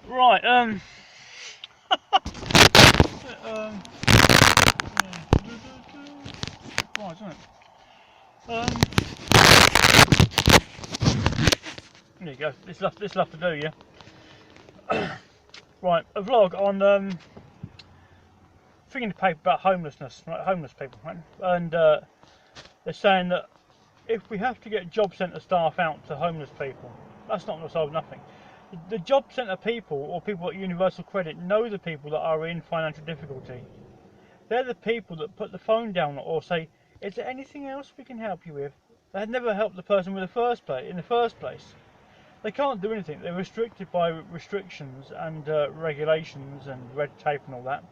Right, um, right, isn't it? There you go. This will have to do, yeah. Right, a vlog on thing in the paper about homelessness, right? Homeless people, right? And they're saying that if we have to get job centre staff out to homeless people, that's not going to solve nothing. The job centre people, or people at Universal Credit, know the people that are in financial difficulty. They're the people that put the phone down or say, "Is there anything else we can help you with?" They had never helped the person in the first place. They can't do anything. They're restricted by restrictions and regulations and red tape and all that.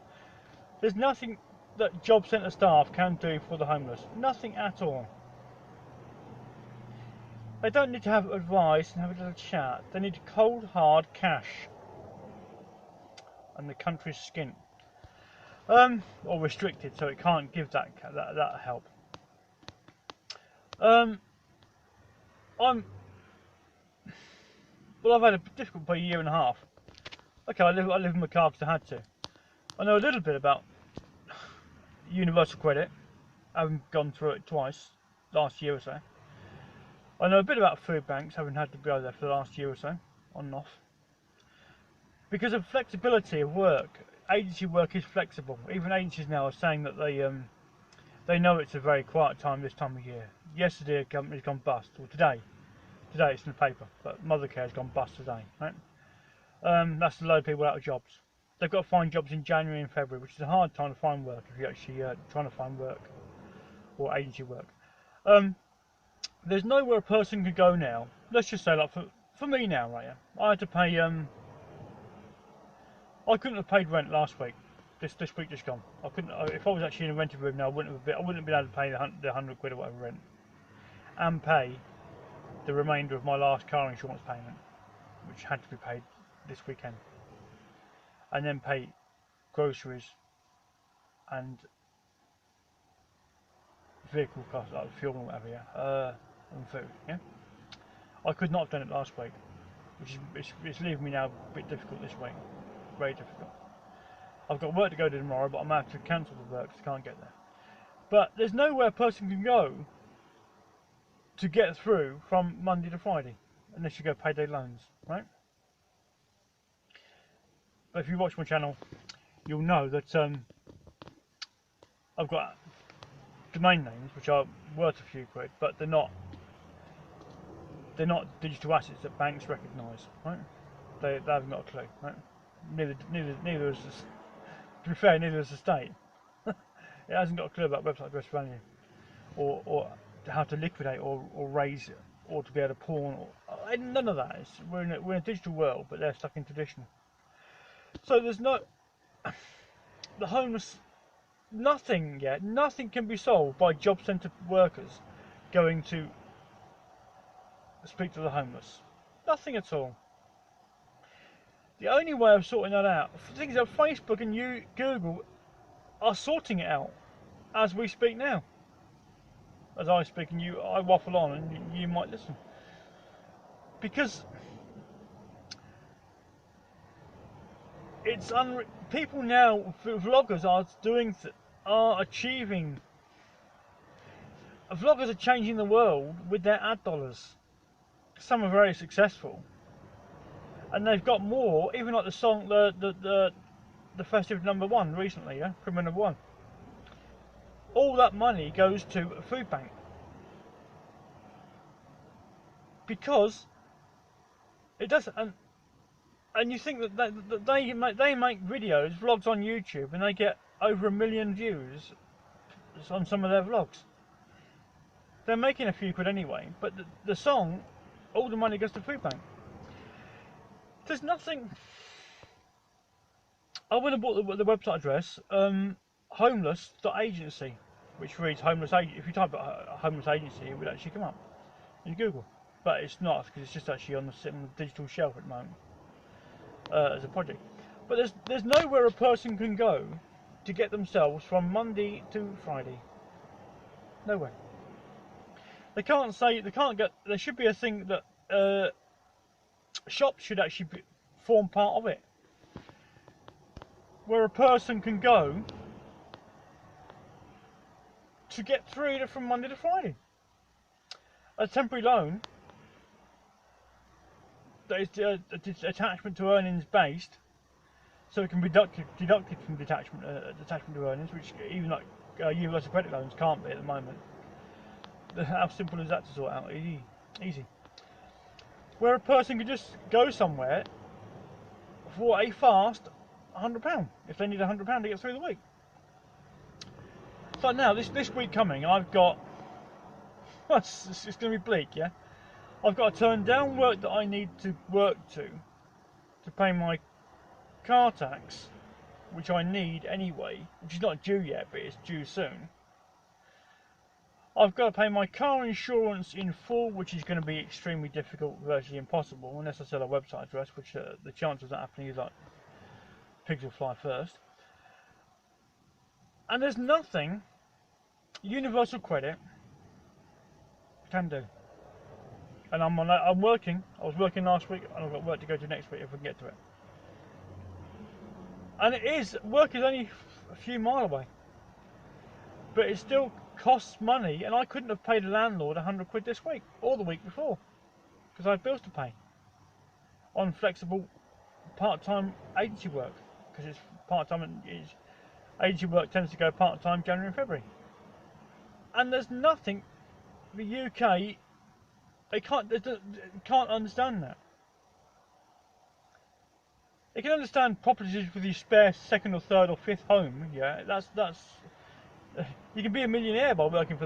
There's nothing that job centre staff can do for the homeless. Nothing at all. They don't need to have advice and have a little chat. They need cold, hard cash and the country's skin. Or restricted, so it can't give that help. I'm well. I've had a difficult year and a half. Okay, I live in my car because I had to. I know a little bit about Universal Credit. I haven't gone through it twice last year or so. I know a bit about food banks, having had to go there for the last year or so, on and off. Because of flexibility of work, agency work is flexible. Even agencies now are saying that they know it's a very quiet time this time of year. Yesterday a company's gone bust, or today it's in the paper, but Mothercare has gone bust today, right? That's a load of people out of jobs. They've got to find jobs in January and February, which is a hard time to find work if you're actually trying to find work or agency work. There's nowhere a person could go now. Let's just say, like for me now, right? Yeah, I had to pay. I couldn't have paid rent last week. This week just gone. I couldn't. If I was actually in a rented room now, I wouldn't have been able to pay the £100 or whatever rent, and pay the remainder of my last car insurance payment, which had to be paid this weekend, and then pay groceries and vehicle costs like fuel and whatever, yeah, and food, yeah. I could not have done it last week, which is it's leaving me now a bit difficult this week, very difficult. I've got work to go to tomorrow, but I'm going to have to cancel the work because I can't get there. But there's nowhere a person can go to get through from Monday to Friday, unless you go payday loans, right? But if you watch my channel, you'll know that I've got domain names which are worth a few quid, but they're not digital assets that banks recognise, right? They haven't got a clue, right? Neither is this, to be fair, neither is the state. It hasn't got a clue about website address value, or how to liquidate or raise or to be able to pawn. None of that. We're in a digital world, but they're stuck in traditional. So there's no the homeless. Nothing yet. Nothing can be solved by job centre workers going to speak to the homeless. Nothing at all. The only way of sorting that out, things that Facebook and Google are sorting it out as we speak now. As I speak and I waffle on and you might listen. Because it's people now, vloggers are achieving. Vloggers are changing the world with their ad dollars. Some are very successful, and they've got more. Even like the song, the festive #1 recently, yeah, Criminal #1. All that money goes to a food bank because it doesn't. And you think that they make videos, vlogs on YouTube, and they get over 1 million views on some of their vlogs. They're making a few quid anyway, but the song, all the money goes to food bank. There's nothing. I went and bought the website address, homeless.agency, which reads homeless agency. If you type homeless agency, it would actually come up in Google, but it's not because it's just actually on the digital shelf at the moment as a project. But there's nowhere a person can go to get themselves from Monday to Friday. Nowhere. They can't get. There should be a thing that shops should actually form part of it, where a person can go to get through from Monday to Friday. A temporary loan that is attachment to earnings based, so it can be deducted from detachment to earnings, which even like universal credit loans can't be at the moment. How simple is that to sort out? Easy. Where a person can just go somewhere for a fast £100 if they need £100 to get through the week. So now this week coming, I've got it's going to be bleak, yeah. I've got to turn down work that I need to work to pay my car tax, which I need anyway, which is not due yet, but it's due soon. I've got to pay my car insurance in full, which is going to be extremely difficult, virtually impossible, unless I sell a website address, which the chance of that happening is like pigs will fly first. And there's nothing universal credit can do. And I'm working. I was working last week, and I've got work to go to next week if we can get to it. And work is only a few miles away, but it still costs money, and I couldn't have paid the landlord £100 this week or the week before because I had bills to pay on flexible part-time agency work, because it's part-time and agency work tends to go part-time January and February. And there's nothing the UK they can't understand that. They can understand properties with your spare second or third or fifth home. Yeah, that's you can be a millionaire by working for